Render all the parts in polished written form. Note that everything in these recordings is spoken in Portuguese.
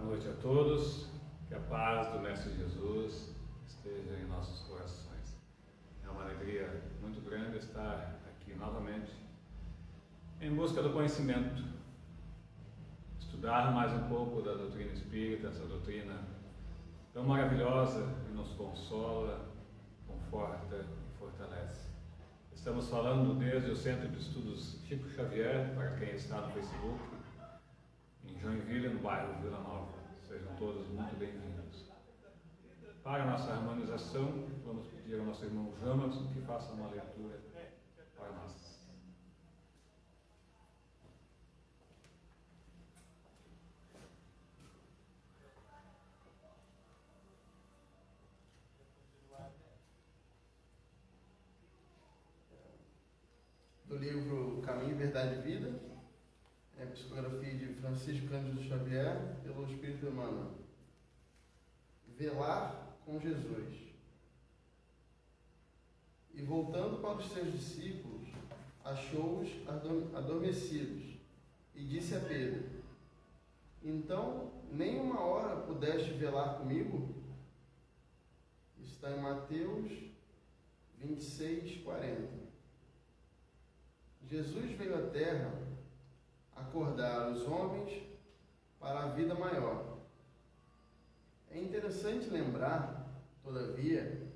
Boa noite a todos, que a paz do Mestre Jesus esteja em nossos corações. É uma alegria muito grande estar aqui novamente em busca do conhecimento, estudar mais um pouco da doutrina espírita, essa doutrina tão maravilhosa que nos consola, conforta e fortalece. Estamos falando desde o Centro de Estudos Chico Xavier, para quem está no Facebook, em Joinville, no bairro Vila Nova. Sejam todos muito bem-vindos. Para a nossa harmonização, vamos pedir ao nosso irmão Jamerson que faça uma leitura para nós. Do livro Caminho, Verdade e Vida, psicografia de Francisco Cândido Xavier, pelo Espírito Emmanuel. Velar com Jesus. E voltando para os seus discípulos, achou-os adormecidos, e disse a Pedro: então, nem uma hora pudeste velar comigo? Está em Mateus 26:40. Jesus veio à terra acordar os homens para a vida maior. É interessante lembrar, todavia,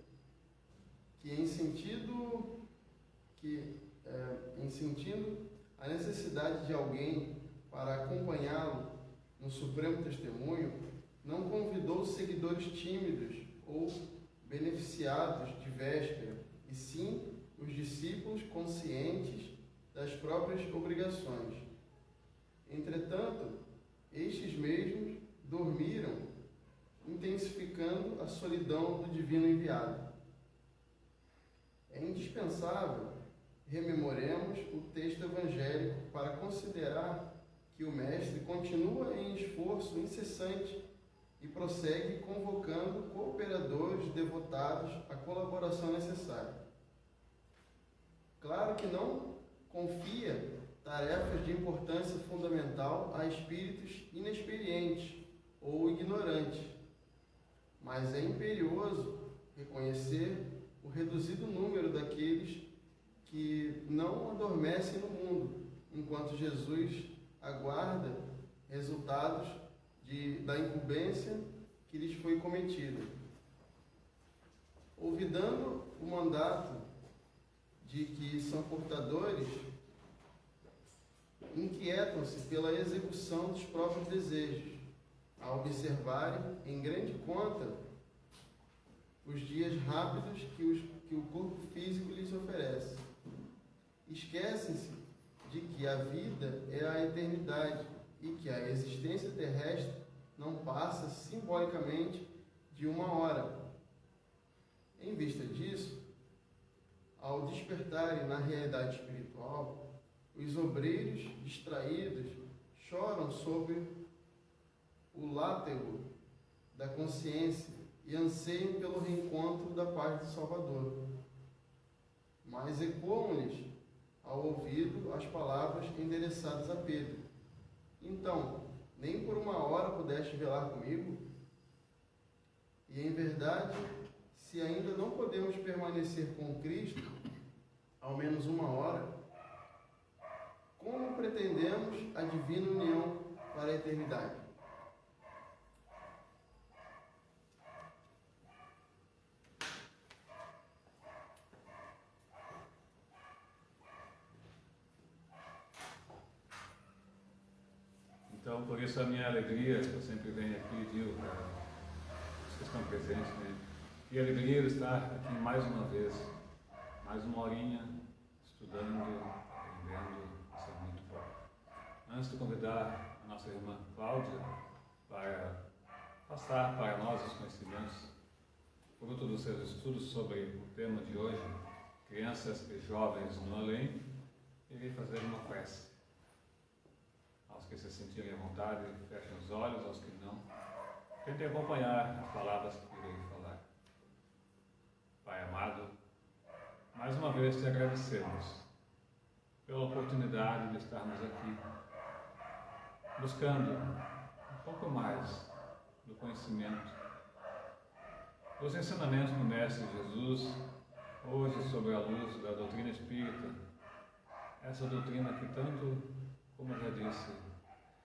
que em sentindo a necessidade de alguém para acompanhá-lo no supremo testemunho, não convidou seguidores tímidos ou beneficiados de véspera, e sim os discípulos conscientes das próprias obrigações. Entretanto, estes mesmos dormiram, intensificando a solidão do divino enviado. É indispensável rememoremos o texto evangélico para considerar que o Mestre continua em esforço incessante e prossegue convocando cooperadores devotados à colaboração necessária. Claro que não confia tarefas de importância fundamental a espíritos inexperientes ou ignorantes, mas é imperioso reconhecer o reduzido número daqueles que não adormecem no mundo, enquanto Jesus aguarda resultados da incumbência que lhes foi cometida. Olvidando o mandato de que são portadores, inquietam-se pela execução dos próprios desejos, a observarem em grande conta os dias rápidos que o corpo físico lhes oferece. Esquecem-se de que a vida é a eternidade e que a existência terrestre não passa simbolicamente de uma hora. Em vista disso, ao despertarem na realidade espiritual, os obreiros distraídos choram sobre o látego da consciência e anseiam pelo reencontro da paz do Salvador. Mas ecoam-lhes ao ouvido as palavras endereçadas a Pedro: então, nem por uma hora pudeste velar comigo? E em verdade, se ainda não podemos permanecer com Cristo ao menos uma hora, como pretendemos a divina união para a eternidade? Então, por isso a minha alegria, eu sempre venho aqui e digo para os que estão presentes, né? Que alegria estar aqui mais uma vez, mais uma horinha, estudando, aprendendo, isso é muito bom. Antes de convidar a nossa irmã Cláudia para passar para nós os conhecimentos, fruto dos seus estudos sobre o tema de hoje, crianças e jovens no além, irei fazer uma prece. Aos que se sentirem à vontade, fechem os olhos, aos que não, tentem acompanhar as palavras que irei falar. Pai amado, mais uma vez te agradecemos pela oportunidade de estarmos aqui, buscando um pouco mais do conhecimento. Os ensinamentos do Mestre Jesus, hoje sobre a luz da doutrina espírita, essa doutrina que tanto, como eu já disse,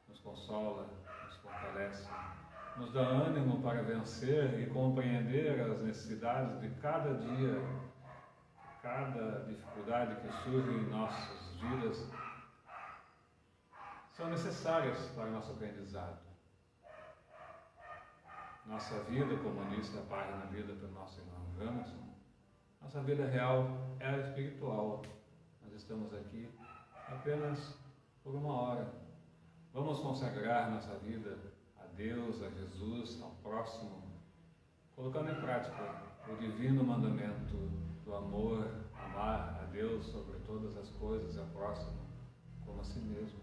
nos consola, nos fortalece, nos dá ânimo para vencer e compreender as necessidades de cada dia, cada dificuldade que surge em nossas vidas, são necessárias para o nosso aprendizado. Nossa vida, como disse a página Vida pelo nosso irmão Jamerson, nossa vida real é a espiritual. Nós estamos aqui apenas por uma hora. Vamos consagrar nossa vida a Deus, a Jesus, ao próximo, colocando em prática o divino mandamento do amor, amar a Deus sobre todas as coisas e ao próximo como a si mesmo.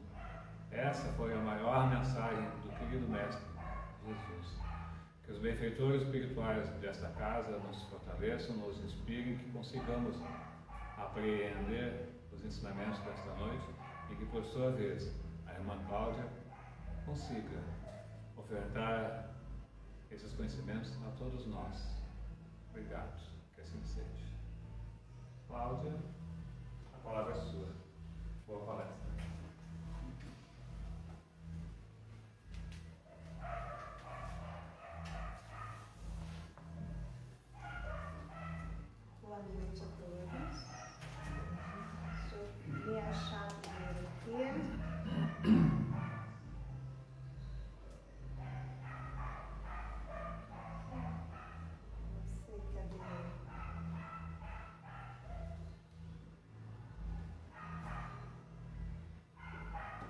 Essa foi a maior mensagem do querido Mestre Jesus. Que os benfeitores espirituais desta casa nos fortaleçam, nos inspirem, que consigamos apreender os ensinamentos desta noite e que, por sua vez, a irmã Cláudia consiga ofertar esses conhecimentos a todos nós. Obrigado, que assim seja. Cláudia, a palavra é sua. Boa palestra. Boa noite a todos. Deixa eu me achar primeiro aqui. Não sei, cadê?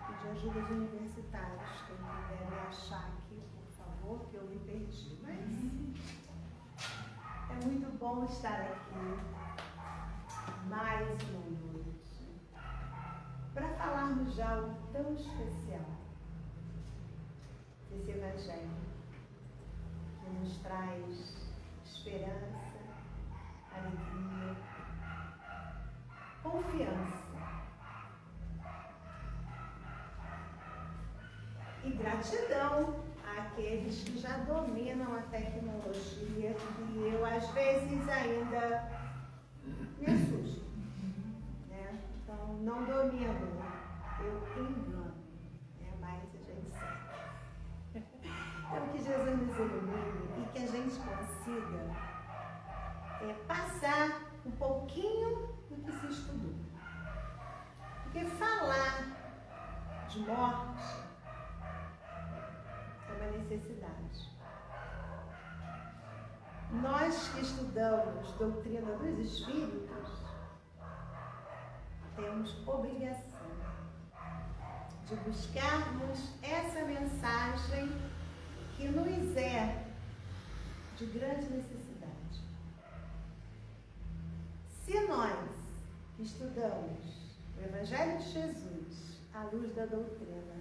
Pedir ajuda aos universitários, quem puder me achar aqui, por favor, que eu me perdi. Mas é muito bom estar aqui mais uma noite para falarmos de algo tão especial, desse Evangelho que nos traz esperança, alegria, confiança e gratidão àqueles que já dominam a tecnologia e eu às vezes ainda me assusto, né? Então não domino, eu engano, né? Mas a gente sabe. Então que Jesus nos ilumine e que a gente consiga passar um pouquinho do que se estudou. Porque falar de morte é uma necessidade. Nós que estudamos doutrina dos espíritos temos obrigação de buscarmos essa mensagem que nos é de grande necessidade. Se nós que estudamos o Evangelho de Jesus à luz da doutrina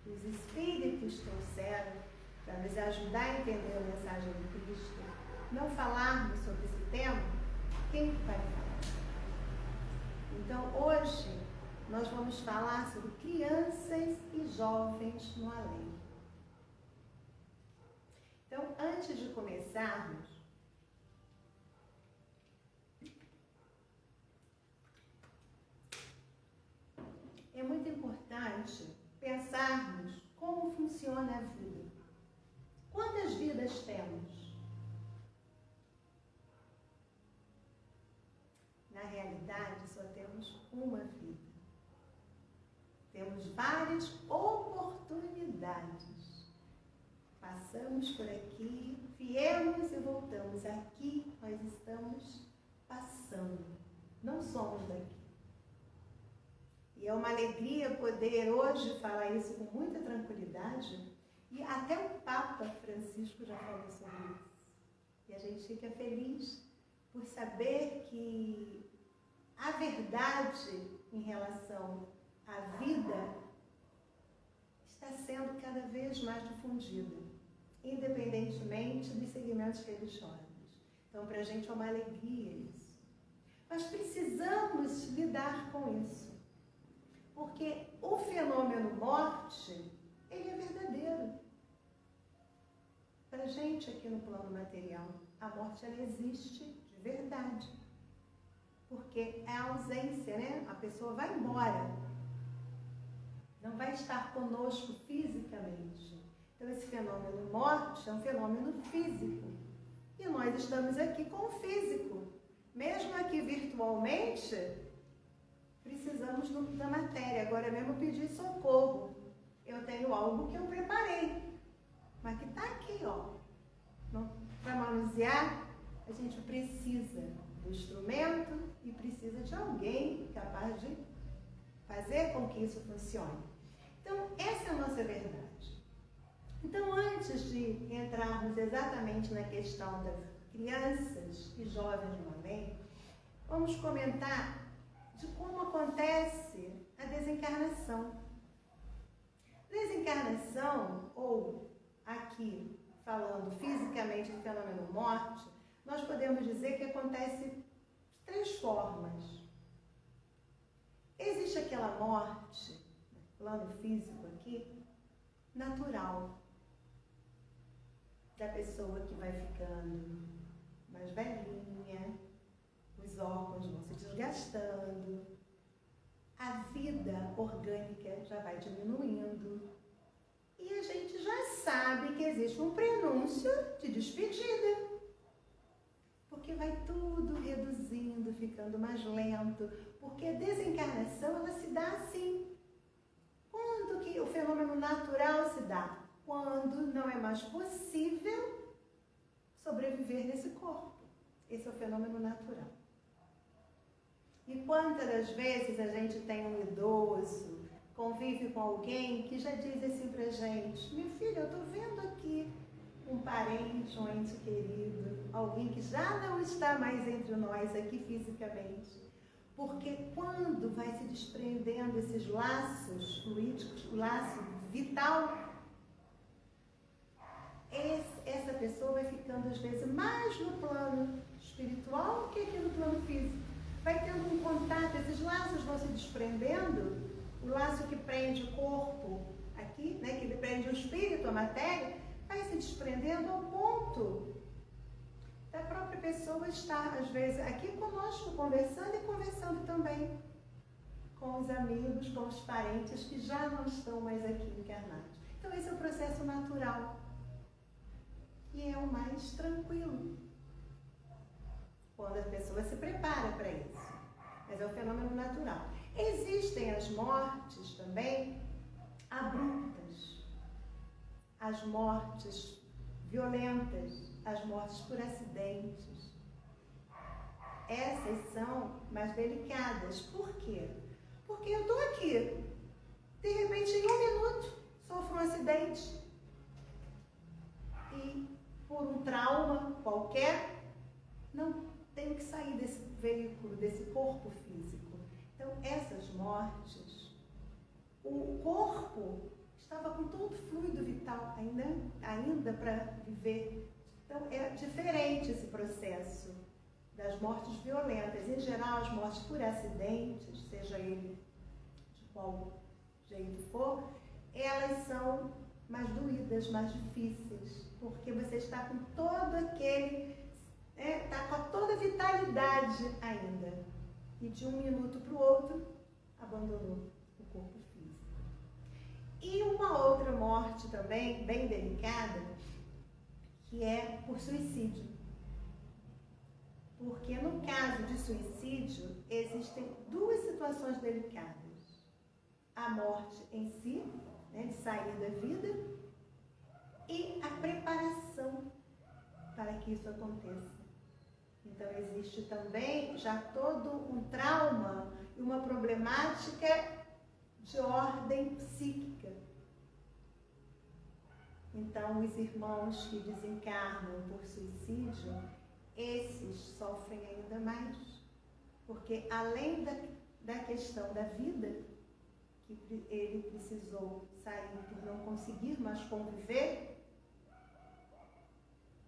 que os Espíritos trouxeram para nos ajudar a entender a mensagem de Cristo, não falarmos sobre esse tema, quem vai falar? Então, hoje, nós vamos falar sobre crianças e jovens no além. Então, antes de começarmos, é muito importante pensarmos como funciona a vida. Quantas vidas temos? Na realidade, só temos uma vida. Temos várias oportunidades. Passamos por aqui, viemos e voltamos. Aqui nós estamos passando, não somos daqui. E é uma alegria poder hoje falar isso com muita tranquilidade. E até o Papa Francisco já falou sobre isso. E a gente fica feliz por saber que a verdade em relação à vida está sendo cada vez mais difundida, independentemente dos segmentos religiosos. Então, para a gente é uma alegria isso. Mas precisamos lidar com isso. Porque o fenômeno morte, ele é verdadeiro. para a gente aqui no plano material. A morte, ela existe de verdade. Porque é a ausência, né? A pessoa vai embora. Não vai estar conosco fisicamente. Então, esse fenômeno morte é um fenômeno físico. E nós estamos aqui com o físico. Mesmo aqui virtualmente, precisamos da matéria. Agora mesmo eu pedi socorro. Eu tenho algo que eu preparei, mas que está aqui, ó. Para manusear, a gente precisa do instrumento e precisa de alguém capaz de fazer com que isso funcione. Então, essa é a nossa verdade. Então, antes de entrarmos exatamente na questão das crianças e jovens no além, vamos comentar de como acontece a desencarnação. Desencarnação, ou aqui falando fisicamente do fenômeno morte, nós podemos dizer que acontece de 3 formas. Existe aquela morte, plano físico aqui, natural, da pessoa que vai ficando mais velhinha, os órgãos vão se desgastando, a vida orgânica já vai diminuindo e a gente já sabe que existe um prenúncio de despedida, porque vai tudo reduzindo, ficando mais lento, porque a desencarnação, ela se dá assim. Quando que o fenômeno natural se dá? Quando não é mais possível sobreviver nesse corpo. Esse é o fenômeno natural. E quantas das vezes a gente tem um idoso, convive com alguém que já diz assim pra gente: minha filha, eu tô vendo aqui um parente, um ente querido, alguém que já não está mais entre nós aqui fisicamente. Porque quando vai se desprendendo esses laços fluídicos, o laço vital, essa pessoa vai ficando às vezes mais no plano espiritual que aqui no plano físico. Vai tendo um contato, esses laços vão se desprendendo, o laço que prende o corpo aqui, né, que prende o espírito, a matéria, vai se desprendendo ao ponto da própria pessoa estar, às vezes, aqui conosco, conversando e conversando também com os amigos, com os parentes que já não estão mais aqui encarnados. Então, esse é o processo natural. E é o mais tranquilo, quando a pessoa se prepara para isso. Mas é um fenômeno natural. Existem as mortes também abruptas, as mortes violentas, as mortes por acidentes. Essas são mais delicadas. Por quê? Porque eu estou aqui, de repente em 1 minuto sofro um acidente e por um trauma qualquer não tenho que sair desse veículo, desse corpo físico. Então, essas mortes, o corpo estava com todo o fluido vital ainda para viver. Então, é diferente esse processo das mortes violentas. Em geral, as mortes por acidentes, seja ele de qual jeito for, elas são mais doídas, mais difíceis, porque você está com todo aquele... está com toda a vitalidade ainda. E de 1 minuto para o outro, abandonou o corpo físico. E uma outra morte também, bem delicada, que é por suicídio. Porque no caso de suicídio, existem 2 situações delicadas. A morte em si, né, de sair da vida, e a preparação para que isso aconteça. Então, existe também já todo um trauma e uma problemática de ordem psíquica. Então, os irmãos que desencarnam por suicídio, esses sofrem ainda mais. Porque, além da questão da vida, que ele precisou sair por não conseguir mais conviver,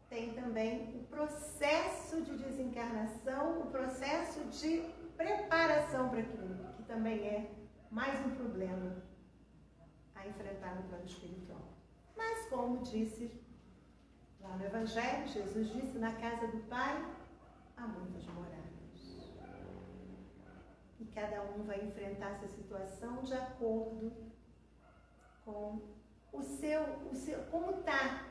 tem também o processo de desencarnação, o processo de preparação para aquilo, que também é mais um problema a enfrentar no plano espiritual. Mas, como disse Lá no Evangelho, Jesus disse: na casa do Pai há muitas moradas. E cada um vai enfrentar essa situação de acordo com como está,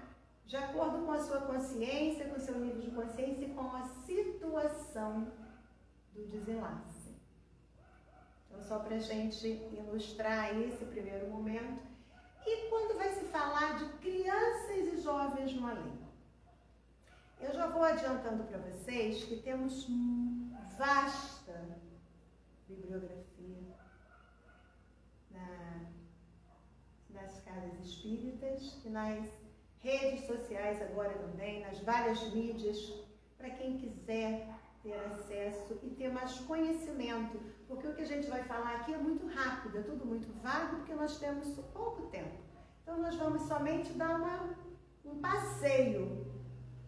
de acordo com a sua consciência, com o seu nível de consciência e com a situação do desenlace. Então, só para a gente ilustrar esse primeiro momento. E quando vai se falar de crianças e jovens no além? Eu já vou adiantando para vocês que temos vasta bibliografia nas casas espíritas e nas redes sociais agora também, nas várias mídias, para quem quiser ter acesso e ter mais conhecimento, porque o que a gente vai falar aqui é muito rápido, é tudo muito vago, porque nós temos pouco tempo. Então nós vamos somente dar um passeio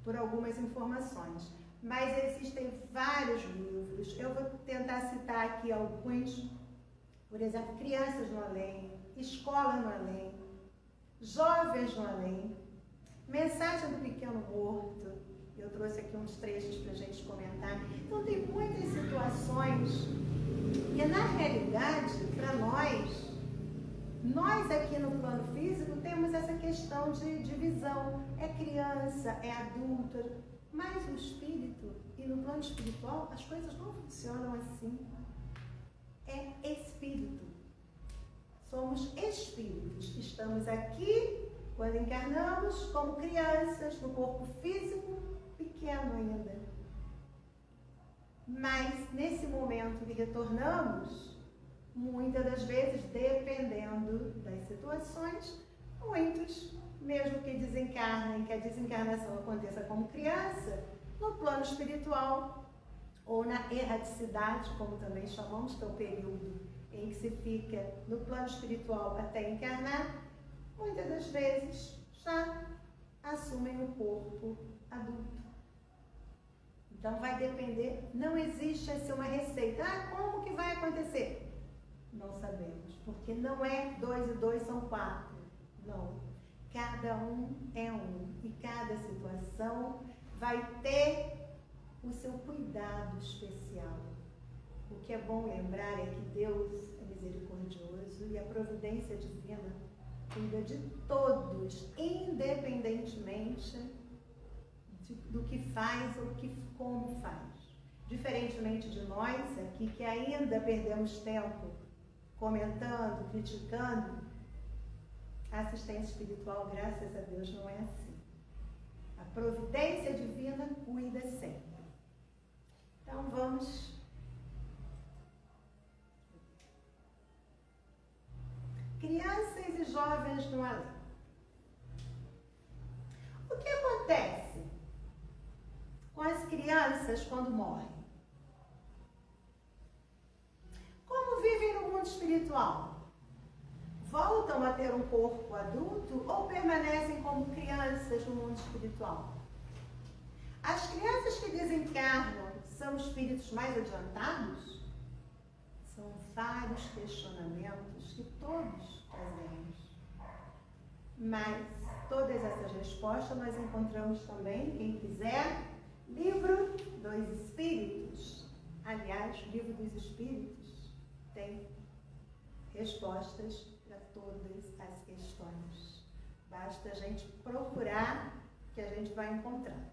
por algumas informações. Mas existem vários livros, eu vou tentar citar aqui alguns, por exemplo, Crianças no Além, Escola no Além, Jovens no Além, Mensagem do Pequeno Morto. Eu trouxe aqui uns trechos para a gente comentar. Então tem muitas situações e na realidade, para nós aqui no plano físico temos essa questão de divisão. É criança, é adulto, mas no espírito e no plano espiritual as coisas não funcionam assim. É espírito. Somos espíritos. Estamos aqui quando encarnamos como crianças no corpo físico pequeno ainda. Mas nesse momento que retornamos, muitas das vezes, dependendo das situações, muitos, mesmo que desencarnem, que a desencarnação aconteça como criança, no plano espiritual ou na erraticidade, como também chamamos, que é o período em que se fica no plano espiritual até encarnar, muitas das vezes já assumem o corpo adulto. Então vai depender, não existe assim uma receita. Como que vai acontecer? Não sabemos, porque não é 2 e 2 são 4. Não. Cada um é um. E cada situação vai ter o seu cuidado especial. O que é bom lembrar é que Deus é misericordioso e a providência divina cuida de todos, independentemente do que faz ou como faz. Diferentemente de nós aqui, que ainda perdemos tempo comentando, criticando, a assistência espiritual, graças a Deus, não é assim. A providência divina cuida sempre. Então vamos. Crianças e jovens no além. O que acontece com as crianças quando morrem? Como vivem no mundo espiritual? Voltam a ter um corpo adulto ou permanecem como crianças no mundo espiritual? As crianças que desencarnam são espíritos mais adiantados? São vários questionamentos que todos fazemos. Mas todas essas respostas nós encontramos também, quem quiser, Livro dos Espíritos. Aliás, o Livro dos Espíritos tem respostas para todas as questões. Basta a gente procurar que a gente vai encontrar.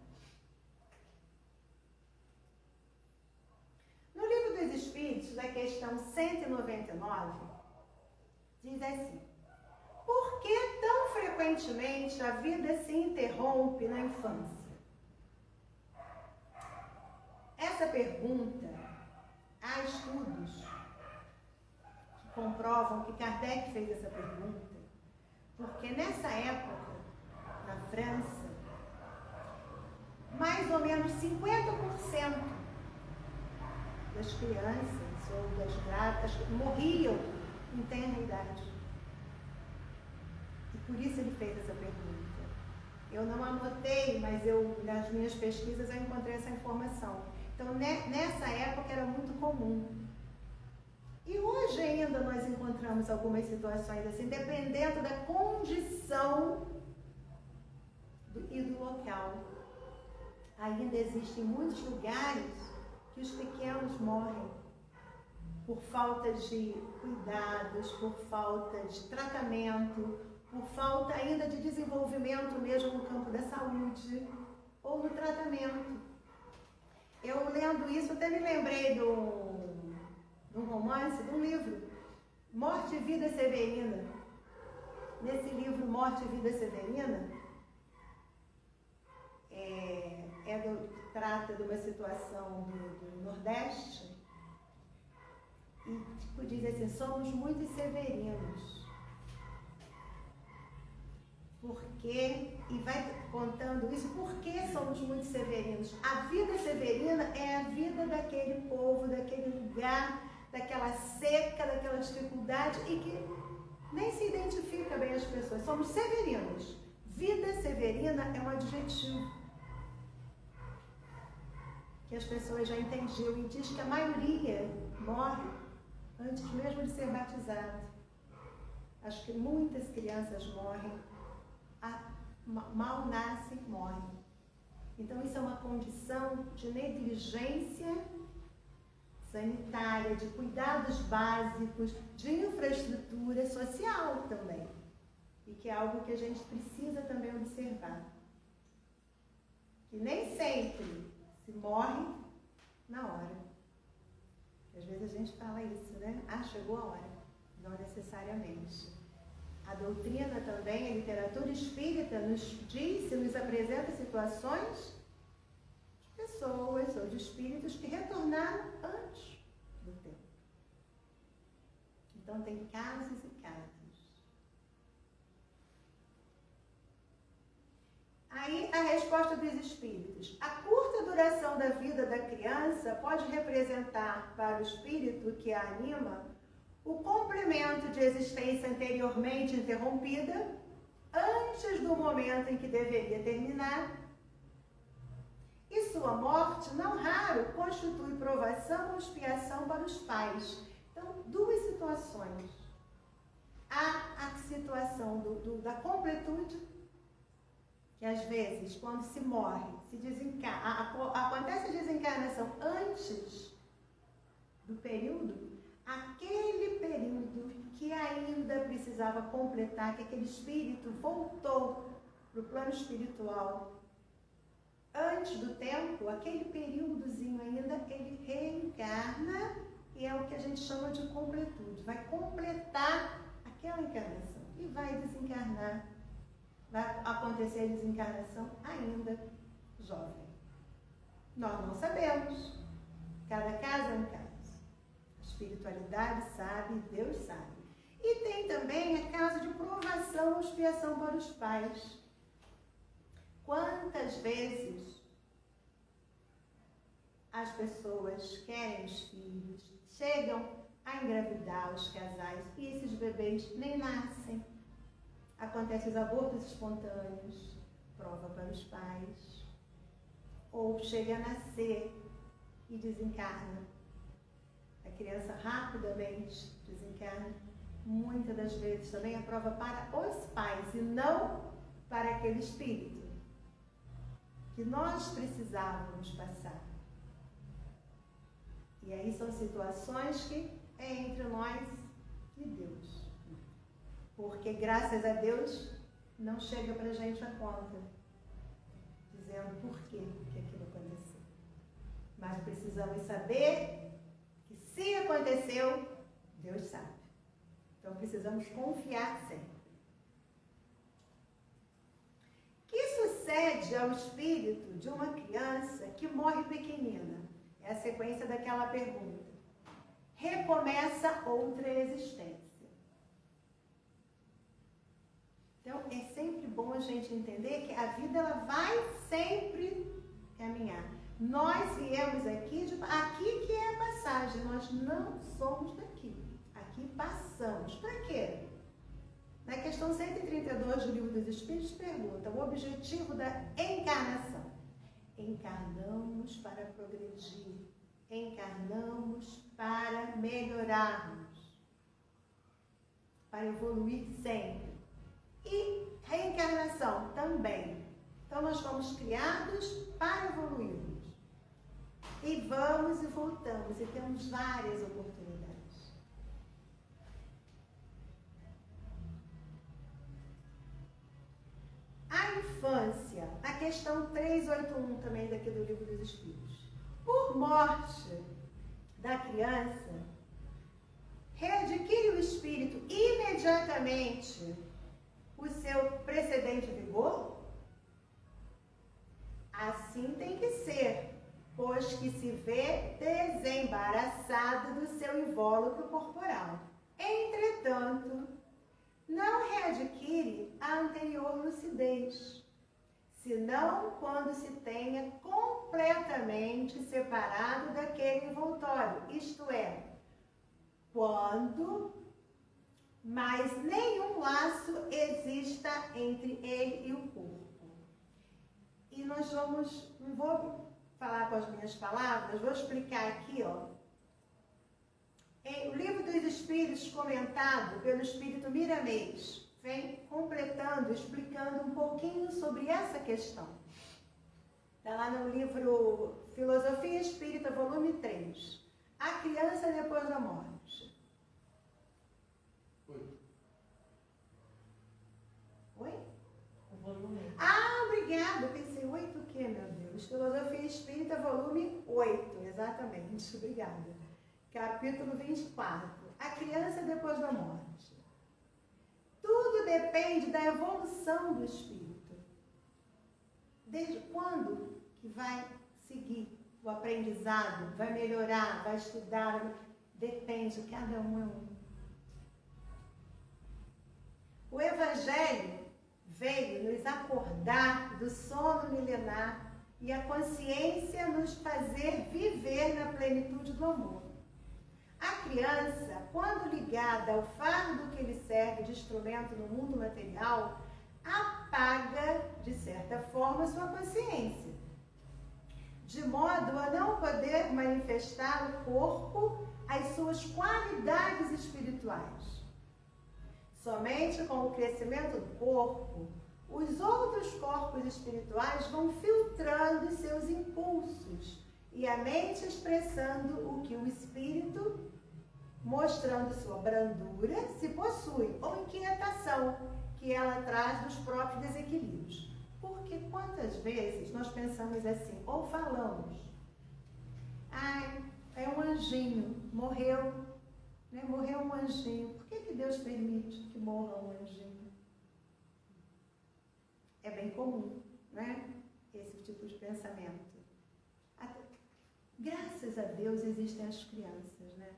No Livro dos Espíritos, na questão 199, diz assim: por que tão frequentemente a vida se interrompe na infância? Essa pergunta, há estudos que comprovam que Kardec fez essa pergunta, porque nessa época, na França, mais ou menos 50% das crianças ou das grávidas morriam em tenra idade. E por isso ele fez essa pergunta. Eu não anotei, mas nas minhas pesquisas eu encontrei essa informação. Então, nessa época era muito comum. E hoje ainda nós encontramos algumas situações assim, dependendo da condição e do local. Ainda existem muitos lugares que os pequenos morrem por falta de cuidados, por falta de tratamento, por falta ainda de desenvolvimento mesmo no campo da saúde ou no tratamento. Eu lendo isso até me lembrei de um romance, de um livro, Morte e Vida Severina. Nesse livro Morte e Vida Severina, trata de uma situação do Nordeste e diz assim, somos muito severinos. Porque, e vai contando isso, por que somos muito severinos? A vida severina é a vida daquele povo, daquele lugar, daquela seca, daquela dificuldade e que nem se identifica bem as pessoas. Somos severinos. Vida severina é um adjetivo que as pessoas já entendiam e diz que a maioria morre antes mesmo de ser batizado. Acho que muitas crianças morrem, mal nascem, morrem. Então isso é uma condição de negligência sanitária, de cuidados básicos, de infraestrutura social também. E que é algo que a gente precisa também observar. Que nem sempre se morre na hora. Às vezes a gente fala isso, né? Ah, chegou a hora. Não necessariamente. A doutrina também, a literatura espírita nos diz, nos apresenta situações de pessoas ou de espíritos que retornaram antes do tempo. Então tem casos e casos. Aí a resposta dos espíritos. A curta duração da vida da criança pode representar para o espírito que a anima o complemento de existência anteriormente interrompida, antes do momento em que deveria terminar. E sua morte, não raro, constitui provação ou expiação para os pais. Então, duas situações. Há a situação da completude, que às vezes, quando se morre, se desencarna, acontece a desencarnação antes do período, aquele período que ainda precisava completar, que aquele espírito voltou para o plano espiritual antes do tempo, aquele períodozinho ainda, ele reencarna e é o que a gente chama de completude. Vai completar aquela encarnação e vai desencarnar. Vai acontecer a desencarnação ainda jovem. Nós não sabemos. Cada caso é um caso. A espiritualidade sabe, Deus sabe. E tem também a causa de provação ou expiação para os pais. Quantas vezes as pessoas querem os filhos, chegam a engravidar os casais e esses bebês nem nascem. Acontecem os abortos espontâneos, prova para os pais. Ou chega a nascer e desencarna. A criança rapidamente desencarna. Muitas das vezes também é prova para os pais e não para aquele espírito que nós precisávamos passar. E aí são situações que é entre nós e Deus. Porque, graças a Deus, não chega para a gente a conta, dizendo por que aquilo aconteceu. Mas precisamos saber que se aconteceu, Deus sabe. Então, precisamos confiar sempre. O que sucede ao espírito de uma criança que morre pequenina? É a sequência daquela pergunta. Recomeça outra existência. Então, é sempre bom a gente entender que a vida ela vai sempre caminhar. Nós viemos aqui que é a passagem, nós não somos daqui. Aqui passamos. Para quê? Na questão 132 do Livro dos Espíritos pergunta o objetivo da encarnação. Encarnamos para progredir. Encarnamos para melhorarmos. Para evoluir sempre. E reencarnação também. Então, nós fomos criados para evoluirmos. E vamos e voltamos, e temos várias oportunidades. A infância, a questão 381 também daqui do Livro dos Espíritos. Por morte da criança, readquire o espírito imediatamente o seu precedente vigor? Assim tem que ser, pois que se vê desembaraçado do seu invólucro corporal. Entretanto, não readquire a anterior lucidez, senão quando se tenha completamente separado daquele envoltório, isto é, quando mais nenhum laço exista entre ele e o corpo. E nós não vou falar com as minhas palavras, vou explicar aqui, ó. O Livro dos Espíritos, comentado pelo Espírito Miramês, vem completando, explicando um pouquinho sobre essa questão. Está lá no livro Filosofia Espírita, volume 3. A criança depois da morte. Oi? O volume. Ah, obrigada. Pensei, 8 o quê, meu Deus? Filosofia Espírita, volume 8. Exatamente, obrigada. Capítulo 24. A criança depois da morte. Tudo depende da evolução do espírito. Desde quando que vai seguir o aprendizado, vai melhorar, vai estudar, depende, cada um é um. O Evangelho veio nos acordar do sono milenar e a consciência nos fazer viver na plenitude do amor. A criança, quando ligada ao fardo que lhe serve de instrumento no mundo material, apaga, de certa forma, sua consciência, de modo a não poder manifestar no corpo as suas qualidades espirituais. Somente com o crescimento do corpo, os outros corpos espirituais vão filtrando seus impulsos e a mente expressando o que o espírito, mostrando sua brandura, se possui, ou inquietação que ela traz dos próprios desequilíbrios. Porque quantas vezes nós pensamos assim, ou falamos, ai, é um anjinho, morreu, né? Morreu um anjinho. Por que Deus permite que morra um anjinho? É bem comum, né? Esse tipo de pensamento. Graças a Deus existem as crianças, né?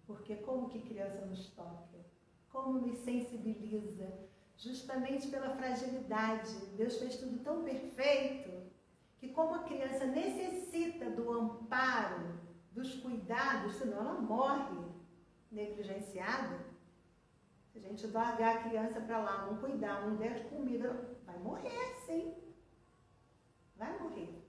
Porque como que criança nos toca? Como nos sensibiliza? Justamente pela fragilidade. Deus fez tudo tão perfeito que como a criança necessita do amparo, dos cuidados, senão ela morre negligenciada. Se a gente largar a criança para lá, não cuidar, não der comida, vai morrer, sim. Vai morrer.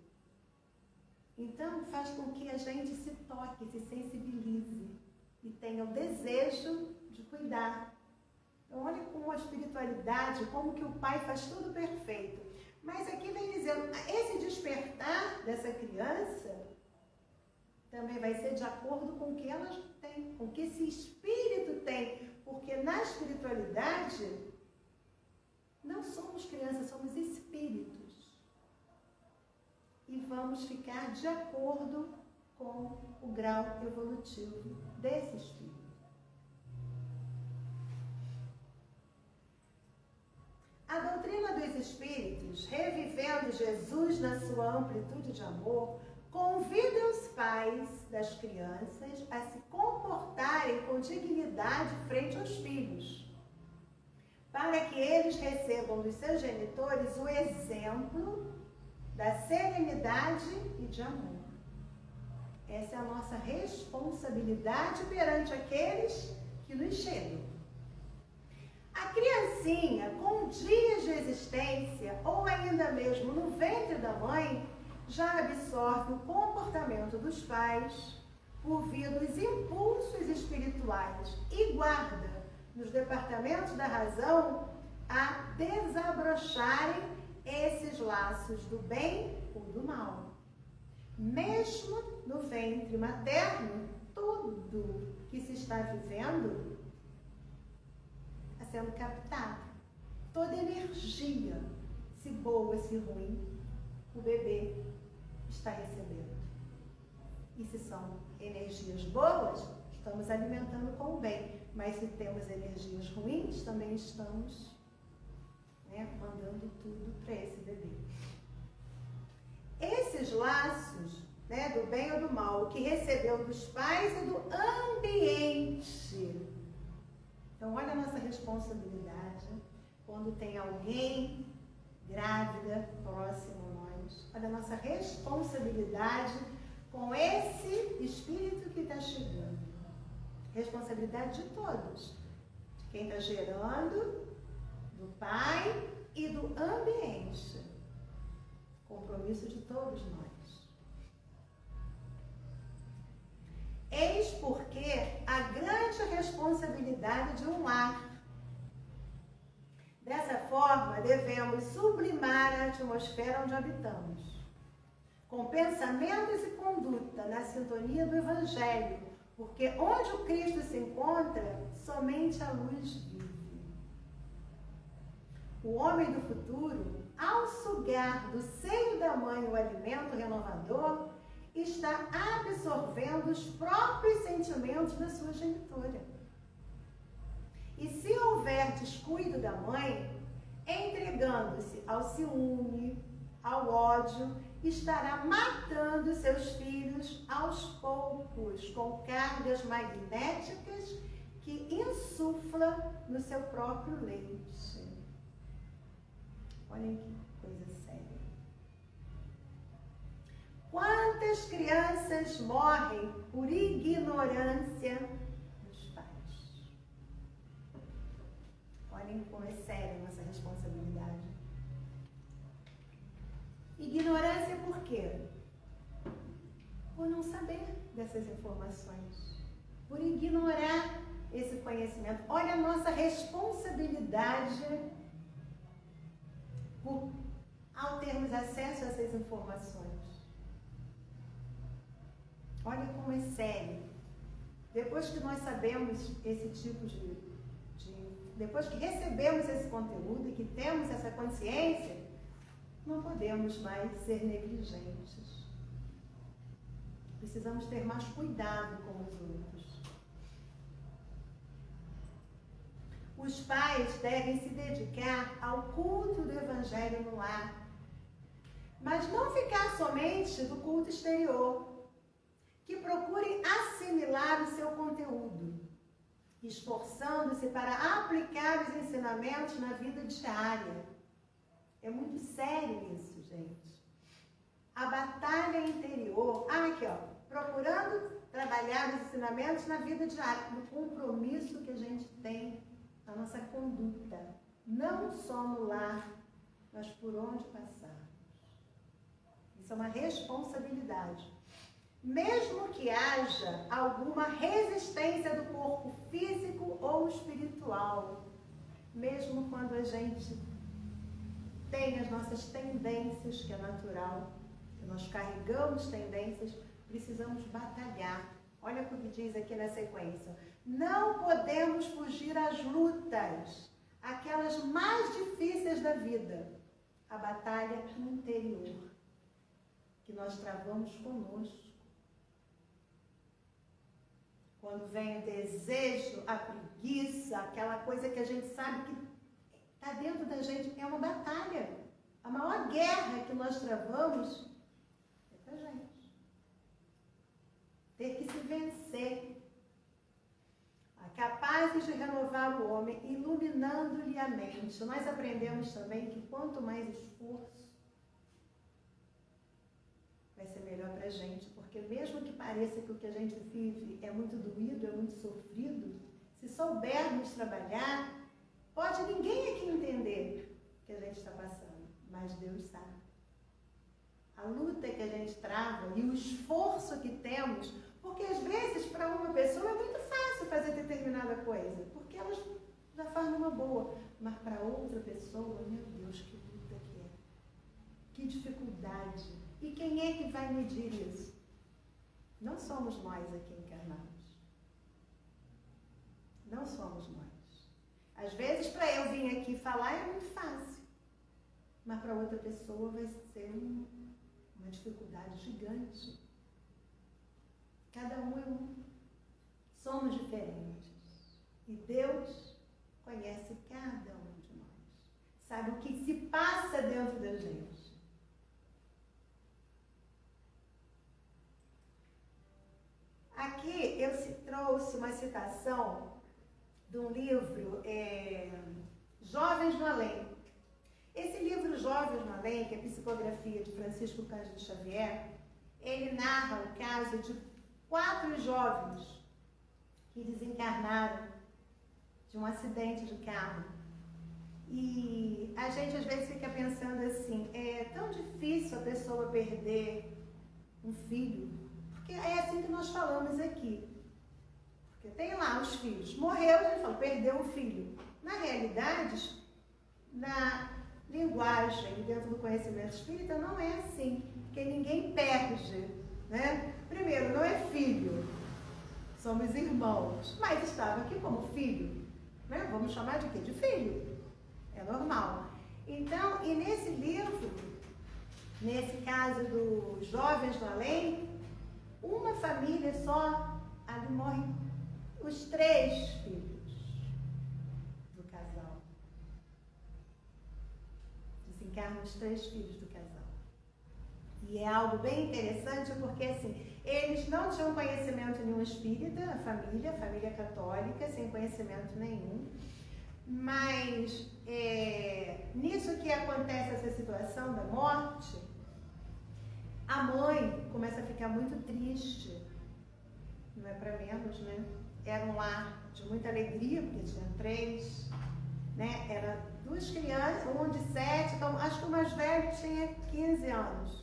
Então, faz com que a gente se toque, se sensibilize e tenha o desejo de cuidar. Então, olha como a espiritualidade, como que o Pai faz tudo perfeito. Mas aqui vem dizendo, esse despertar dessa criança também vai ser de acordo com o que ela tem, com o que esse espírito tem. Porque na espiritualidade, não somos crianças, somos espíritos. E vamos ficar de acordo com o grau evolutivo desse espírito. A doutrina dos espíritos, revivendo Jesus na sua amplitude de amor, convida os pais das crianças a se comportarem com dignidade frente aos filhos, para que eles recebam dos seus genitores o exemplo da serenidade e de amor. Essa é a nossa responsabilidade perante aqueles que nos chegam. A criancinha, com dias de existência, ou ainda mesmo no ventre da mãe, já absorve o comportamento dos pais por via dos impulsos espirituais e guarda nos departamentos da razão a desabrocharem esses laços do bem ou do mal. Mesmo no ventre materno, tudo que se está vivendo está sendo captado. Toda energia, se boa, se ruim, o bebê está recebendo. E se são energias boas, estamos alimentando com o bem. Mas se temos energias ruins, também estamos mandando tudo para esse bebê. Esses laços, do bem ou do mal, o que recebeu dos pais e do ambiente. Então, olha a nossa responsabilidade quando tem alguém grávida próximo a nós. Olha a nossa responsabilidade com esse espírito que está chegando. Responsabilidade de todos. De quem está gerando, do pai e do ambiente. Compromisso de todos nós. Eis porque a grande responsabilidade de um lar. Dessa forma, devemos sublimar a atmosfera onde habitamos, com pensamentos e conduta na sintonia do Evangelho, porque onde o Cristo se encontra, somente a luz vive. O homem do futuro, ao sugar do seio da mãe o alimento renovador, está absorvendo os próprios sentimentos da sua genitora. E se houver descuido da mãe, entregando-se ao ciúme, ao ódio, estará matando seus filhos aos poucos, com cargas magnéticas que insufla no seu próprio leite. Olhem que coisa séria. Quantas crianças morrem por ignorância dos pais? Olhem como é séria a nossa responsabilidade. Ignorância por quê? Por não saber dessas informações. Por ignorar esse conhecimento. Olha a nossa responsabilidade ao termos acesso a essas informações. Olha como é sério. Depois que nós sabemos esse tipo depois que recebemos esse conteúdo e que temos essa consciência, não podemos mais ser negligentes. Precisamos ter mais cuidado com os outros. Os pais devem se dedicar ao culto do Evangelho no lar, mas não ficar somente do culto exterior, que procurem assimilar o seu conteúdo, esforçando-se para aplicar os ensinamentos na vida diária. É muito sério isso, gente. A batalha interior, procurando trabalhar os ensinamentos na vida diária, no compromisso que a gente tem na nossa conduta, não só no lar, mas por onde passarmos. Isso é uma responsabilidade. Mesmo que haja alguma resistência do corpo físico ou espiritual, mesmo quando a gente tem as nossas tendências, que é natural, que nós carregamos tendências, precisamos batalhar. Olha o que diz aqui na sequência. Não podemos fugir às lutas, aquelas mais difíceis da vida, a batalha interior, que nós travamos conosco. Quando vem o desejo, a preguiça, aquela coisa que a gente sabe que está dentro da gente, é uma batalha. A maior guerra que nós travamos é para a gente. Ter que se vencer. Capazes de renovar o homem, iluminando-lhe a mente. Nós aprendemos também que quanto mais esforço, vai ser melhor para a gente, porque mesmo que pareça que o que a gente vive é muito doído, é muito sofrido, se soubermos trabalhar, pode ninguém aqui entender o que a gente está passando, mas Deus sabe. A luta que a gente trava e o esforço que temos, porque às vezes para uma pessoa é muito fácil fazer determinada coisa, porque ela já faz numa boa, mas para outra pessoa, meu Deus, que luta que é. Que dificuldade. E quem é que vai medir isso? Não somos nós aqui encarnados. Não somos nós. Às vezes, para eu vir aqui falar é muito fácil. Mas para outra pessoa vai ser uma dificuldade gigante. Cada um é um. Somos diferentes. E Deus conhece cada um de nós. Sabe o que se passa dentro da gente. Aqui eu trouxe uma citação de um livro, Jovens no Além. Esse livro, Jovens no Além, que é a psicografia de Francisco Cândido Xavier, ele narra o caso de 4 jovens que desencarnaram de um acidente de carro. E a gente às vezes fica pensando assim, é tão difícil a pessoa perder um filho, porque é assim que nós falamos aqui. Porque tem lá os filhos. Morreu, a gente fala, perdeu um filho. Na realidade, na linguagem, dentro do conhecimento espírita, não é assim. Porque ninguém perde, né? Primeiro, não é filho. Somos irmãos. Mas estava aqui como filho. Né? Vamos chamar de quê? De filho. É normal. Então, e nesse livro, nesse caso dos Jovens do Além, uma família só, ali morrem os 3 filhos do casal. Desencarnam os 3 filhos do casal. E é algo bem interessante porque, assim, eles não tinham conhecimento nenhum espírita, a família católica, sem conhecimento nenhum. Mas, nisso que acontece essa situação da morte, a mãe começa a ficar muito triste, não é para menos, né? Era um lar de muita alegria, porque tinha 3, né? Era 2 crianças, um de 7, então acho que o mais velho tinha 15 anos.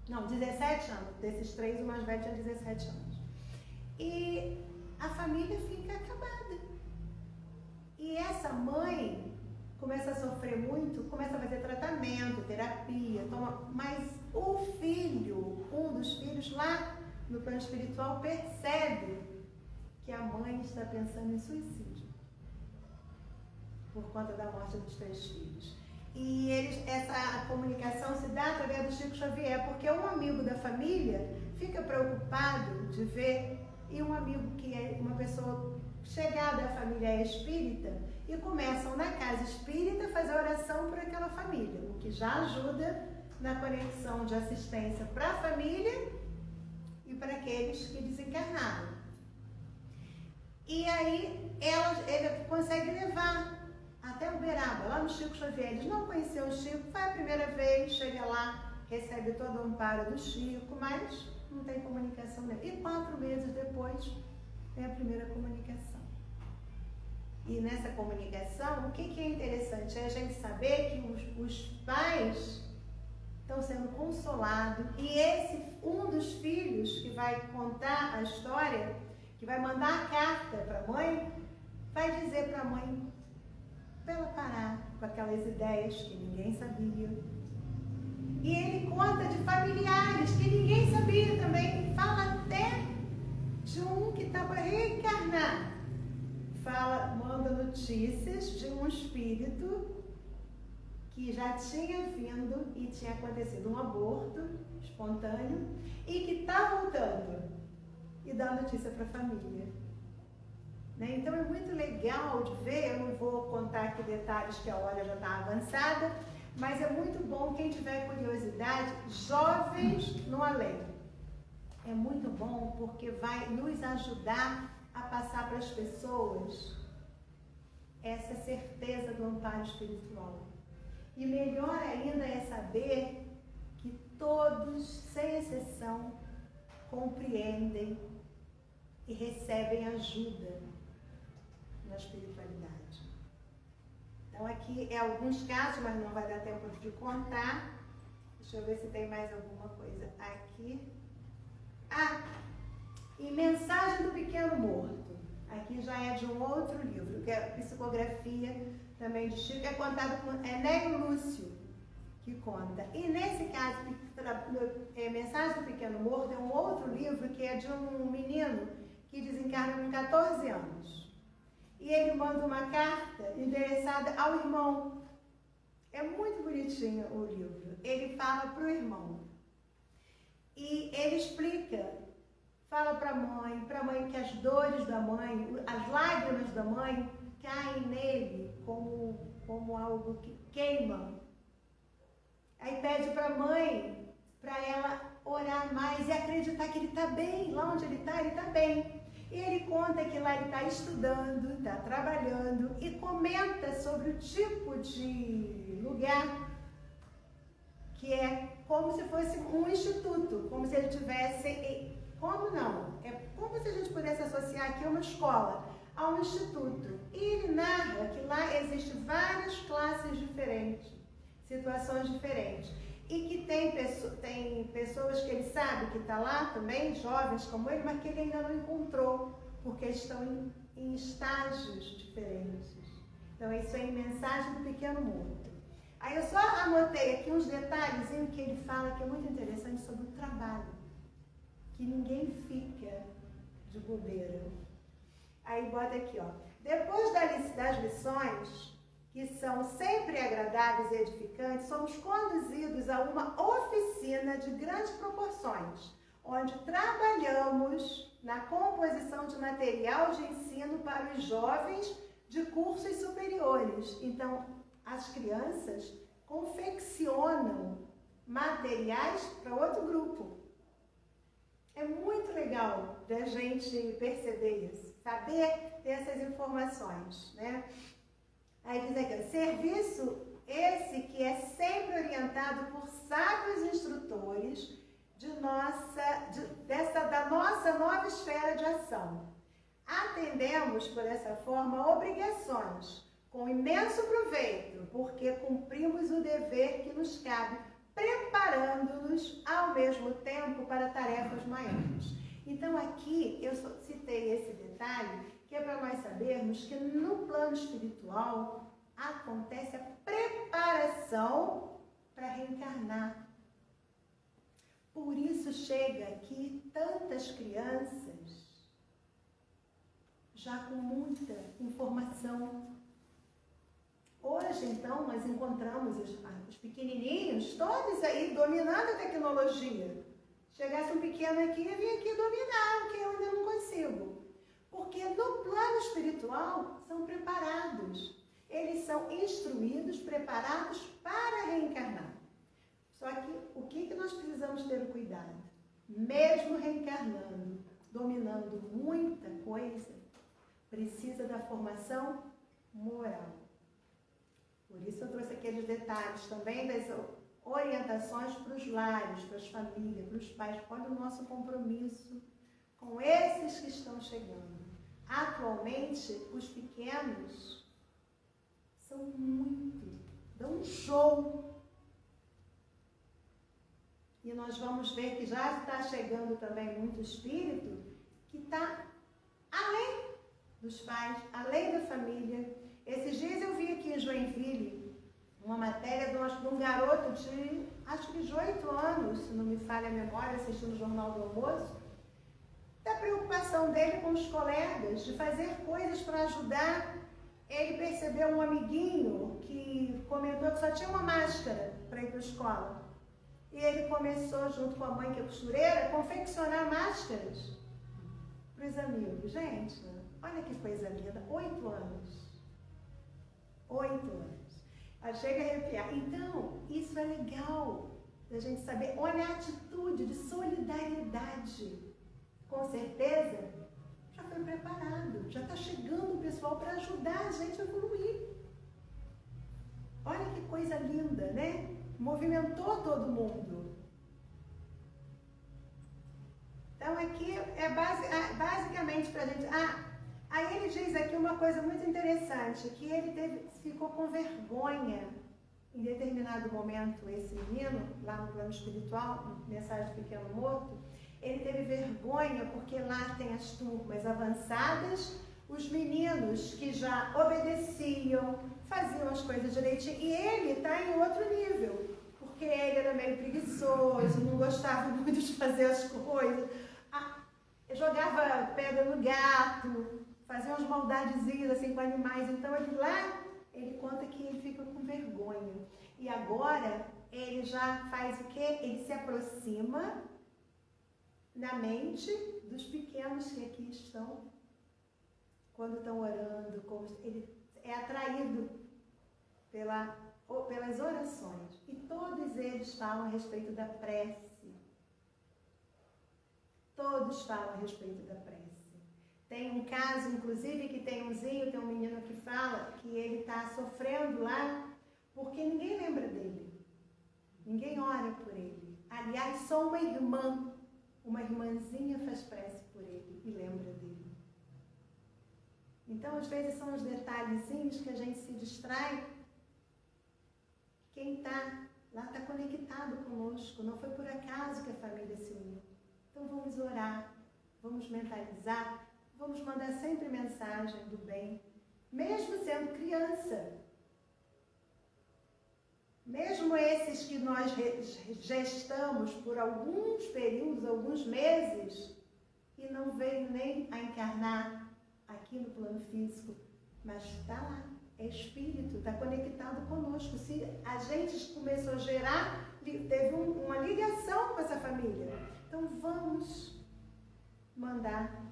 Não, 17 anos. Desses 3, o mais velho tinha 17 anos. E a família fica acabada. E essa mãe começa a sofrer muito, começa a fazer tratamento, terapia, mas o filho, um dos filhos lá no plano espiritual, percebe que a mãe está pensando em suicídio por conta da morte dos 3 filhos. E essa comunicação se dá através do Chico Xavier, porque um amigo da família fica preocupado de ver, e um amigo que é uma pessoa chegada à família espírita, e começam na casa espírita a fazer oração por aquela família, o que já ajuda na conexão de assistência para a família e para aqueles que desencarnaram. E aí ele consegue levar até Uberaba, lá no Chico Xavier. Eles não conheciam o Chico, foi a primeira vez, chega lá, recebe todo o amparo do Chico, mas não tem comunicação nenhuma. E 4 meses depois tem a primeira comunicação. E nessa comunicação, o que é interessante? É a gente saber que os pais estão sendo consolados, e um dos filhos que vai contar a história, que vai mandar a carta para a mãe, vai dizer para a mãe para ela parar com aquelas ideias que ninguém sabia. E ele conta de familiares que ninguém sabia também. Fala até de um que está para reencarnar. Manda notícias de um espírito que já tinha vindo e tinha acontecido um aborto espontâneo e que está voltando e dá notícia para a família. Né? Então é muito legal de ver, eu não vou contar aqui detalhes que a hora já está avançada, mas é muito bom, quem tiver curiosidade, Jovens no Além. É muito bom porque vai nos ajudar a passar para as pessoas essa certeza do amparo espiritual. E melhor ainda é saber que todos, sem exceção, compreendem e recebem ajuda na espiritualidade. Então aqui é alguns casos, mas não vai dar tempo de contar. Deixa eu ver se tem mais alguma coisa aqui. E Mensagem do Pequeno Morto. Aqui já é de um outro livro, que é a psicografia também de Chico, é contado por Enélio Lúcio, que conta. E nesse caso, Mensagem do Pequeno Morto é um outro livro que é de um menino que desencarna com 14 anos. E ele manda uma carta endereçada ao irmão. É muito bonitinho o livro. Ele fala para o irmão. E ele explica, fala para a mãe que as dores da mãe, as lágrimas da mãe caem nele como algo que queima. Aí pede para a mãe, para ela orar mais e acreditar que ele está bem, lá onde ele está bem. E ele conta que lá ele está estudando, está trabalhando e comenta sobre o tipo de lugar que é como se fosse um instituto, como se ele tivesse... Como não? É como se a gente pudesse associar aqui uma escola a um instituto. E ele narra que lá existem várias classes diferentes, situações diferentes. E que tem pessoas que ele sabe que está lá também, jovens como ele, mas que ele ainda não encontrou, porque estão em estágios diferentes. Então, isso é em Mensagem do Pequeno Morto. Aí eu só anotei aqui uns detalhezinhos que ele fala que é muito interessante sobre o trabalho. Que ninguém fica de bobeira. Aí bota aqui, ó. Depois das lições, que são sempre agradáveis e edificantes, somos conduzidos a uma oficina de grandes proporções, onde trabalhamos na composição de material de ensino para os jovens de cursos superiores. Então, as crianças confeccionam materiais para outro grupo. É muito legal da gente perceber isso, saber dessas informações, né? Aí diz aqui, serviço esse que é sempre orientado por sábios instrutores da nossa nova esfera de ação. Atendemos, por essa forma, obrigações, com imenso proveito, porque cumprimos o dever que nos cabe, preparando-nos ao mesmo tempo para tarefas maiores. Então aqui eu citei esse detalhe, que é para nós sabermos que no plano espiritual acontece a preparação para reencarnar. Por isso chega aqui tantas crianças já com muita informação. Hoje, então, nós encontramos os pequenininhos, todos aí, dominando a tecnologia. Chegasse um pequeno aqui e vinha aqui dominar, o que eu ainda não consigo. Porque no plano espiritual são preparados. Eles são instruídos, preparados para reencarnar. Só que o que nós precisamos ter o cuidado? Mesmo reencarnando, dominando muita coisa, precisa da formação moral. Por isso eu trouxe aqueles detalhes também das orientações para os lares, para as famílias, para os pais. Olha o nosso compromisso com esses que estão chegando. Atualmente, os pequenos dão um show. E nós vamos ver que já está chegando também muito espírito que está além dos pais, além da família. Esses dias eu vi aqui em Joinville uma matéria de um garoto de, acho que de 8 anos, se não me falha a memória, assistindo o Jornal do Almoço, da preocupação dele com os colegas, de fazer coisas para ajudar. Ele percebeu um amiguinho que comentou que só tinha uma máscara para ir para a escola. E ele começou, junto com a mãe, que é costureira, a confeccionar máscaras para os amigos. Gente, olha que coisa linda, 8 anos. 8 anos. Chega a arrepiar. Então, isso é legal da gente saber. Olha a atitude de solidariedade. Com certeza, já foi preparado. Já está chegando o pessoal para ajudar a gente a evoluir. Olha que coisa linda, né? Movimentou todo mundo. Então, aqui é basicamente para a gente... Aí ele diz aqui uma coisa muito interessante, que ele ficou com vergonha em determinado momento, esse menino, lá no plano espiritual, Mensagem do Pequeno Morto, ele teve vergonha porque lá tem as turmas avançadas, os meninos que já obedeciam, faziam as coisas direitinho, e ele está em outro nível. porque ele era meio preguiçoso, não gostava muito de fazer as coisas. Jogava pedra no gato, fazia umas maldadezinhas assim com animais. Então ele conta que ele fica com vergonha. E agora ele já faz o quê? Ele se aproxima na mente dos pequenos que aqui estão, quando estão orando, ele é atraído pelas orações. E todos eles falam a respeito da prece. Todos falam a respeito da prece. Tem um caso, inclusive, que tem um menino que fala que ele está sofrendo lá porque ninguém lembra dele. Ninguém ora por ele. Aliás, só uma irmãzinha faz prece por ele e lembra dele. Então, às vezes, são os detalhezinhos que a gente se distrai. Quem está lá está conectado conosco. Não foi por acaso que a família se uniu. Então vamos orar, vamos mentalizar, vamos mandar sempre mensagem do bem, mesmo sendo criança. Mesmo esses que nós gestamos por alguns períodos, alguns meses, e não veio nem a encarnar aqui no plano físico, mas está lá, é espírito, está conectado conosco. Se a gente começou a gerar, teve uma ligação com essa família. Então vamos mandar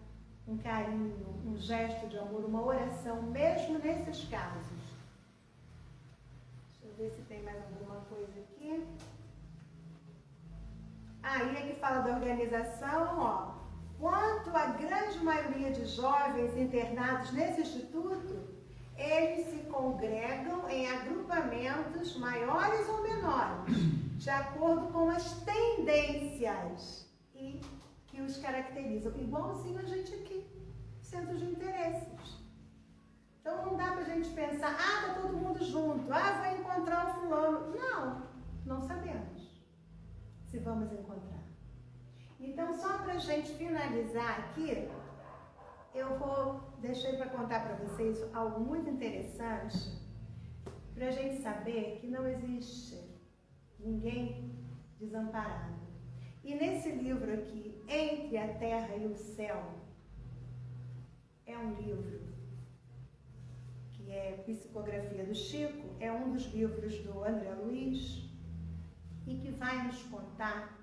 um carinho, um gesto de amor, uma oração, mesmo nesses casos. Deixa eu ver se tem mais alguma coisa aqui. Aí é que fala da organização, ó. Quanto à grande maioria de jovens internados nesse instituto, eles se congregam em agrupamentos maiores ou menores, de acordo com as tendências que os caracterizam, igualzinho a gente aqui, centros de interesses. Então não dá pra gente pensar, tá todo mundo junto, vou encontrar um fulano. Não sabemos se vamos encontrar. Então, só pra gente finalizar aqui, deixei para contar para vocês algo muito interessante, pra gente saber que não existe ninguém desamparado. E nesse livro aqui, Entre a Terra e o Céu, é um livro que é Psicografia do Chico, é um dos livros do André Luiz, e que vai nos contar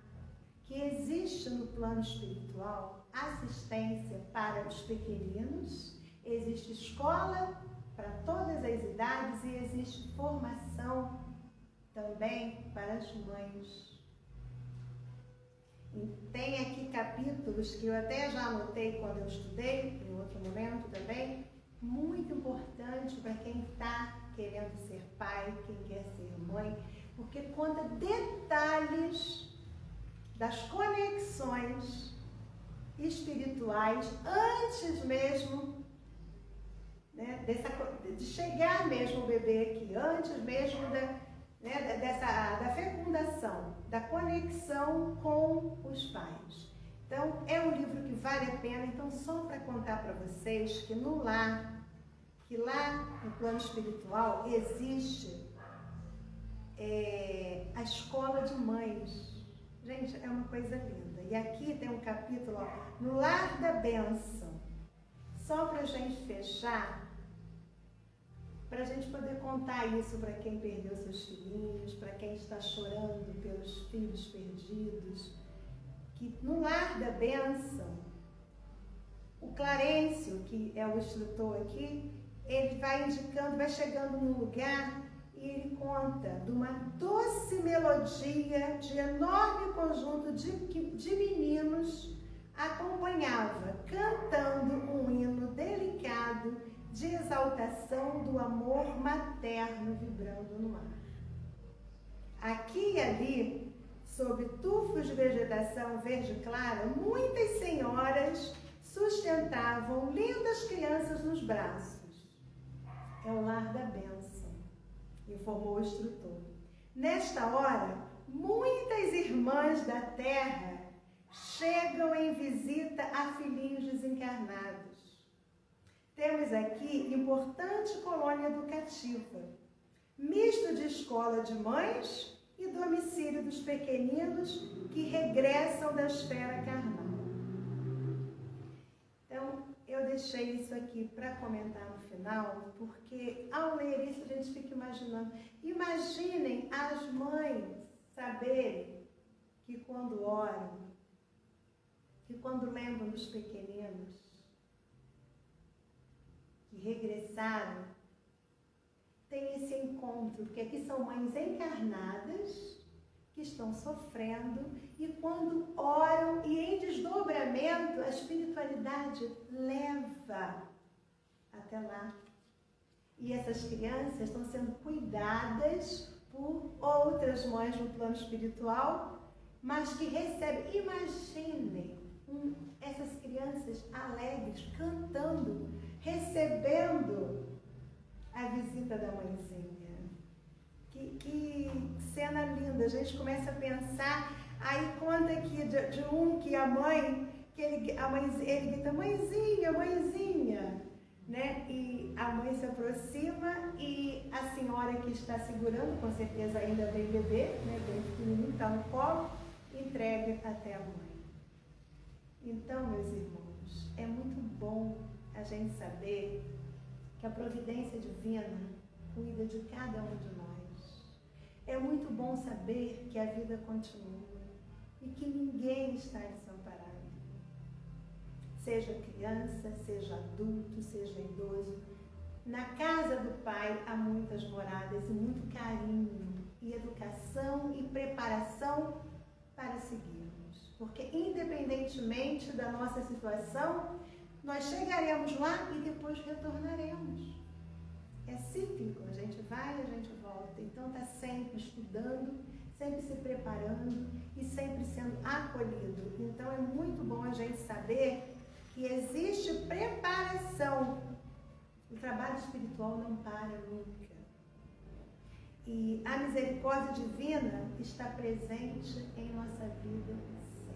que existe no plano espiritual assistência para os pequeninos, existe escola para todas as idades e existe formação também para as mães. Tem aqui capítulos que eu até já anotei quando eu estudei, em outro momento também, muito importante para quem está querendo ser pai, quem quer ser mãe, porque conta detalhes das conexões espirituais antes mesmo, né, de chegar mesmo o bebê aqui, antes mesmo da fecundação, da conexão com os pais. Então, é um livro que vale a pena. Então, só para contar para vocês que lá no plano espiritual existe a escola de mães. Gente, é uma coisa linda. E aqui tem um capítulo, no Lar da Bênção. Só para a gente fechar, para a gente poder contar isso para quem perdeu seus filhinhos, para quem está chorando pelos filhos perdidos, que no Lar da Bênção, o Clarencio, que é o instrutor aqui, ele vai indicando, vai chegando num lugar e ele conta de uma doce melodia de enorme conjunto de meninos acompanhava, cantando um hino delicado de exaltação do amor materno vibrando no ar. Aqui e ali, sob tufos de vegetação verde clara, muitas senhoras sustentavam lindas crianças nos braços. É o Lar da Bênção, informou o instrutor. Nesta hora, muitas irmãs da terra chegam em visita a filhinhos desencarnados. Temos aqui importante colônia educativa, misto de escola de mães e domicílio dos pequeninos que regressam da esfera carnal. Então, eu deixei isso aqui para comentar no final, porque ao ler isso a gente fica imaginando. Imaginem as mães saberem que quando oram, que quando lembram dos pequeninos que regressaram, tem esse encontro, porque aqui são mães encarnadas que estão sofrendo e quando oram e em desdobramento, a espiritualidade leva até lá. E essas crianças estão sendo cuidadas por outras mães no plano espiritual, mas que recebem. Imaginem essas crianças alegres, cantando, recebendo a visita da mãezinha. Que cena linda. A gente começa a pensar, aí conta aqui de um que a mãe, ele grita, mãezinha, mãezinha, né? E a mãe se aproxima e a senhora que está segurando, com certeza ainda bem bebê, né? Bem pequenininho, está no colo, entrega até a mãe. Então, meus irmãos, é muito bom a gente saber que a providência divina cuida de cada um de nós. É muito bom saber que a vida continua e que ninguém está desamparado. Seja criança, seja adulto, seja idoso. Na casa do Pai há muitas moradas e muito carinho e educação e preparação para seguirmos. Porque independentemente da nossa situação, nós chegaremos lá e depois retornaremos. É cíclico, a gente vai e a gente volta. Então está sempre estudando, sempre se preparando e sempre sendo acolhido. Então é muito bom a gente saber que existe preparação. O trabalho espiritual não para nunca. E a misericórdia divina está presente em nossa vida sempre.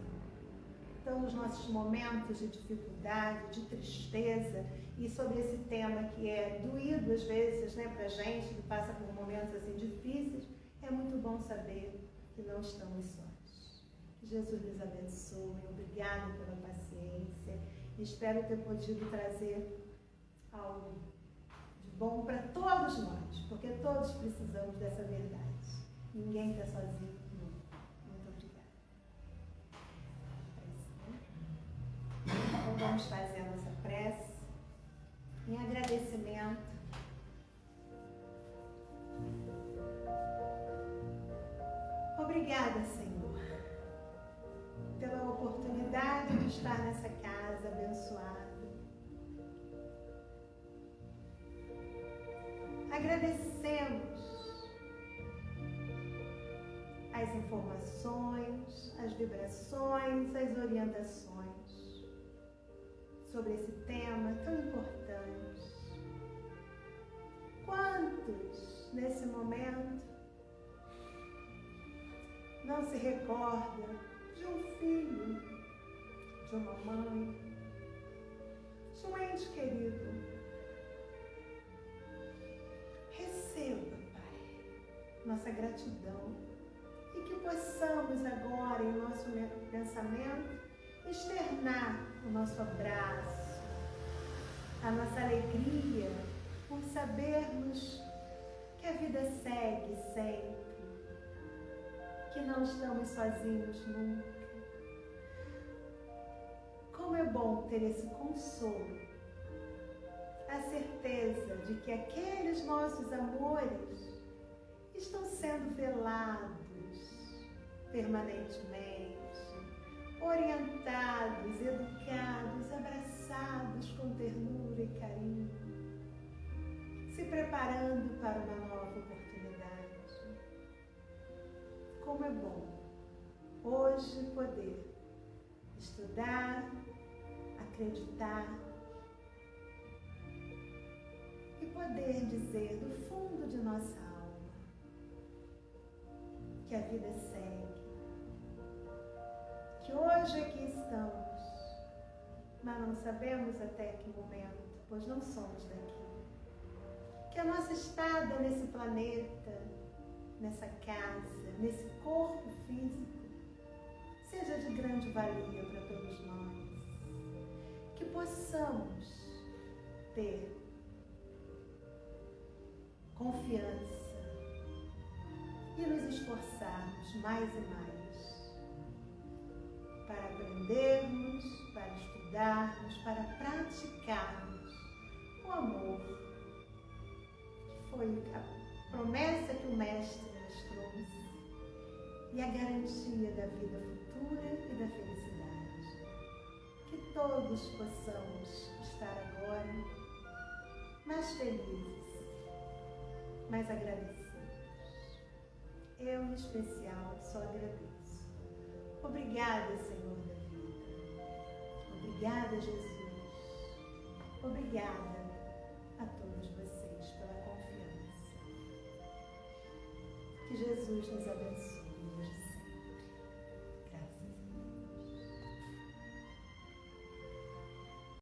Então, nos nossos momentos de dificuldade, de tristeza, e sobre esse tema que é doído às vezes, né, para a gente, que passa por momentos assim difíceis, é muito bom saber que não estamos sós. Que Jesus nos abençoe. Obrigada pela paciência. Espero ter podido trazer algo de bom para todos nós, porque todos precisamos dessa verdade. Ninguém está sozinho nunca. Muito obrigada. Então vamos fazer a nossa prece em agradecimento. Obrigada, Senhor, pela oportunidade de estar nessa casa abençoada. Agradecemos as informações, as vibrações, as orientações sobre esse tema tão importante. Quantos, nesse momento, não se recorda de um filho, de uma mãe, de um ente querido? Receba, Pai, nossa gratidão e que possamos agora, em nosso pensamento, externar o nosso abraço, a nossa alegria por sabermos que a vida segue sempre, que não estamos sozinhos nunca. Como é bom ter esse consolo, a certeza de que aqueles nossos amores estão sendo velados permanentemente, orientados, educados, abraçados com ternura e carinho, se preparando para uma nova oportunidade. Como é bom hoje poder estudar, acreditar e poder dizer do fundo de nossa alma que a vida segue, que hoje aqui estamos, mas não sabemos até que momento, pois não somos daqui. Que a nossa estada nesse planeta nessa casa, nesse corpo físico, seja de grande valia para todos nós. Que possamos ter confiança e nos esforçarmos mais e mais para aprendermos, para estudarmos, para praticarmos o amor, que foi a promessa que o Mestre nos trouxe e a garantia da vida futura e da felicidade. Que todos possamos estar agora mais felizes, mais agradecidos. Eu, em especial, só agradeço. Obrigada, Senhor da vida. Obrigada, Jesus. Obrigada a todos vocês pela confiança. Que Jesus nos abençoe.